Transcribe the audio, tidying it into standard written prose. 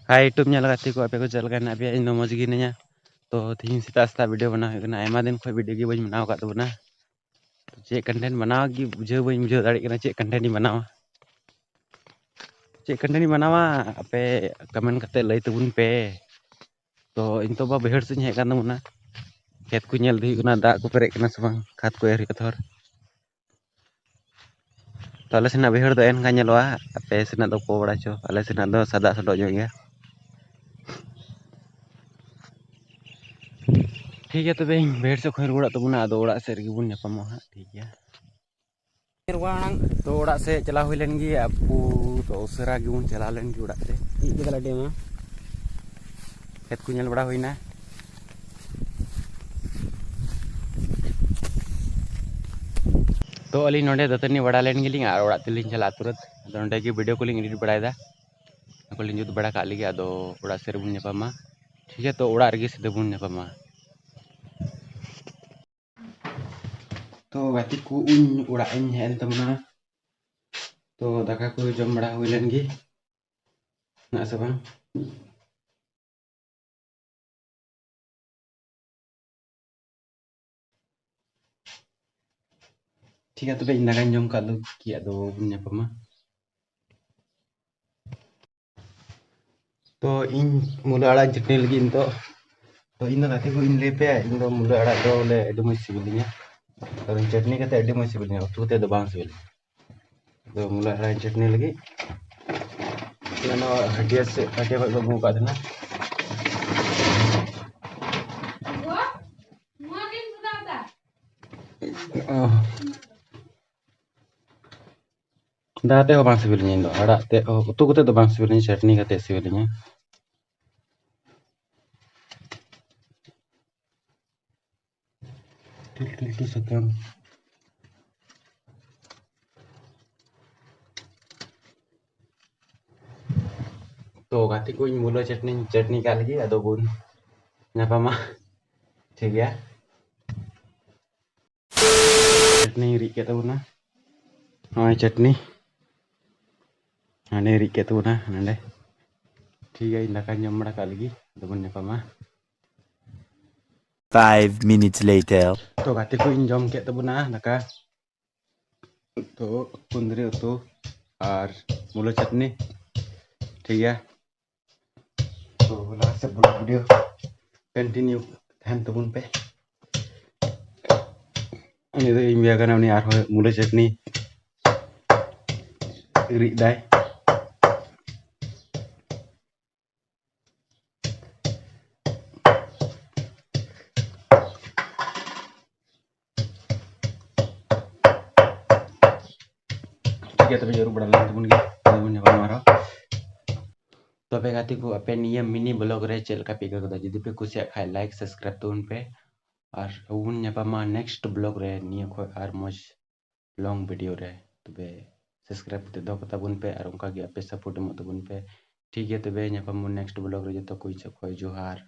Hi YouTube ᱧᱮᱞ ᱜᱟᱛᱮ ᱠᱚ ᱟᱯᱮ ᱠᱚ ᱪᱮᱫ ᱞᱮᱠᱟ ᱦᱮᱱᱟᱜ ᱯᱮᱭᱟ? ᱤᱧ ᱫᱚ ᱢᱚᱡᱽ ᱜᱮ ᱦᱤᱱᱟᱹᱧᱟ। ᱛᱚ ᱛᱤᱦᱤᱧ ᱥᱮᱛᱟᱜ ᱵᱷᱤᱰᱤᱭᱳ ᱵᱮᱱᱟᱣ ᱦᱩᱭᱩᱜ ᱠᱟᱱᱟ। ᱟᱭᱢᱟ ᱫᱤᱱ ᱠᱷᱚᱡ ᱵᱷᱤᱰᱤᱭᱳ ᱜᱮ ᱵᱟᱹᱧ ᱵᱮᱱᱟᱣ ᱟᱠᱟᱫ ᱛᱟᱵᱚᱱᱟ। ᱪᱮᱫ ᱠᱚᱱᱴᱮᱱᱴ ᱵᱮᱱᱟᱣ ᱜᱮ ᱵᱟᱹᱧ ᱵᱩᱡᱷᱟᱹᱣ ᱫᱟᱲᱮᱭᱟᱜ ᱠᱟᱱᱟ ᱪᱮᱫ ᱠᱚᱱᱴᱮᱱᱴ ᱤᱧ ᱵᱮᱱᱟᱣᱟ। ᱪᱮᱫ ᱠᱚᱱᱴᱮᱱᱴ ᱤᱧ ᱵᱮᱱᱟᱣᱟ ᱟᱯᱮ ᱠᱚᱢᱮᱱᱴ ᱠᱟᱛᱮ ᱞᱟᱹᱭ ᱛᱟᱵᱚᱱ ᱯᱮ। ᱛᱚ ᱤᱧ ᱱᱤᱛᱚᱜ ᱢᱟ ᱵᱟᱹᱭᱦᱟᱹᱲ ᱥᱮᱫ ᱤᱧ ᱦᱮᱡ ᱟᱠᱟᱱ ᱛᱟᱵᱚᱱᱟ। ᱠᱷᱮᱛ ᱠᱚ ᱧᱮᱞ ᱤᱫᱤ ᱦᱩᱭᱩᱜ ᱠᱟᱱᱟ ᱫᱟᱜ ᱠᱚ ᱯᱮᱨᱮᱡ ᱠᱟᱱᱟ ᱥᱮ ᱵᱟᱝ ᱠᱷᱟᱫ ᱠᱚ ᱮᱨ ᱦᱩᱭᱩᱜᱼᱟ ᱛᱷᱚᱨ। तो आले सेना बेहड़ दो एनका ñeloa ape सेना दो को बड़ा चो आले सेना दो सादा सडो जो गया ठीक है तबे बेहड़ से खोर उड़ा तबुना आदो उड़ा से रगी बुन ñapamo हा ठीक है रुवांग तो उड़ा से चला हुई लेन गी आपको तो उसरा गी बुन चला लेन गी उड़ा से ई गला डेमा खेत को ñel बड़ा हुईना तो अली नोडे दतनी बड़ा लेन गिलिंग और उड़ा तिलिंग चला तुरंत नोडे की वीडियो कॉलिंग एडिट बड़ायदा को जुत बड़ा का लगे आदो उड़ा से बुन ñapama ठीक है तो उड़ा रगी सीधे बुन ñapama तो गाती को उड़ा इन हेन तमना तो दाका को जम बड़ा हुई लेन गी ना से बांग ठीक है तबे इन दाका जम का दो की आदो बुन ñapama तो इन मुला आड़ा चटनी लगी इन तो इन गाती को इन ले पे इन दो मुला आड़ा दो ले एडो मई सिबिलिया और चटनी कते एडो मई सिबिलिया उतु ते दो बांग सिबिलिया तो मुला आड़ा चटनी लगी हटिया से हटिया को गबू का देना दाते हो बांग सिबिलिया इन दो आड़ा ते उतु कते दो बांग सिबिलिया चटनी कते सिबिलिया टिल सकम तो गाती को मुला चटनी का लगी आदो बुन ñapama ठीक है चटनी री के तबना हां चटनी हाने री के तबना नंदे ठीक है दाका जम बड़ा का लगी आदो बुन ñapama 5 minutes later तो गाती को जम के तबना दाका तो कुंदरी उतु और मुला चटनी ठीक है तो लास्ट से वीडियो कंटिन्यू ध्यान तबुन पे ini tuh imbi akan ini arho mulai chutney ri dai ठीक है तबे जरूर बड़ा लाइन तबुन गे तबुन ने मारो तबे गाती को अपे नियम मिनी ब्लॉग रे चल का पिका को जदी पे कुछ खाय लाइक सब्सक्राइब तबुन पे और उन ñapama नेक्स्ट ब्लॉग रे निया को और मज लॉन्ग वीडियो रे तबे सब्सक्राइब ते दो कता बुन पे और उनका के अपे सपोर्ट मत बुन पे ठीक है तबे ñapama नेक्स्ट ब्लॉग रे जतो कोई जोहार।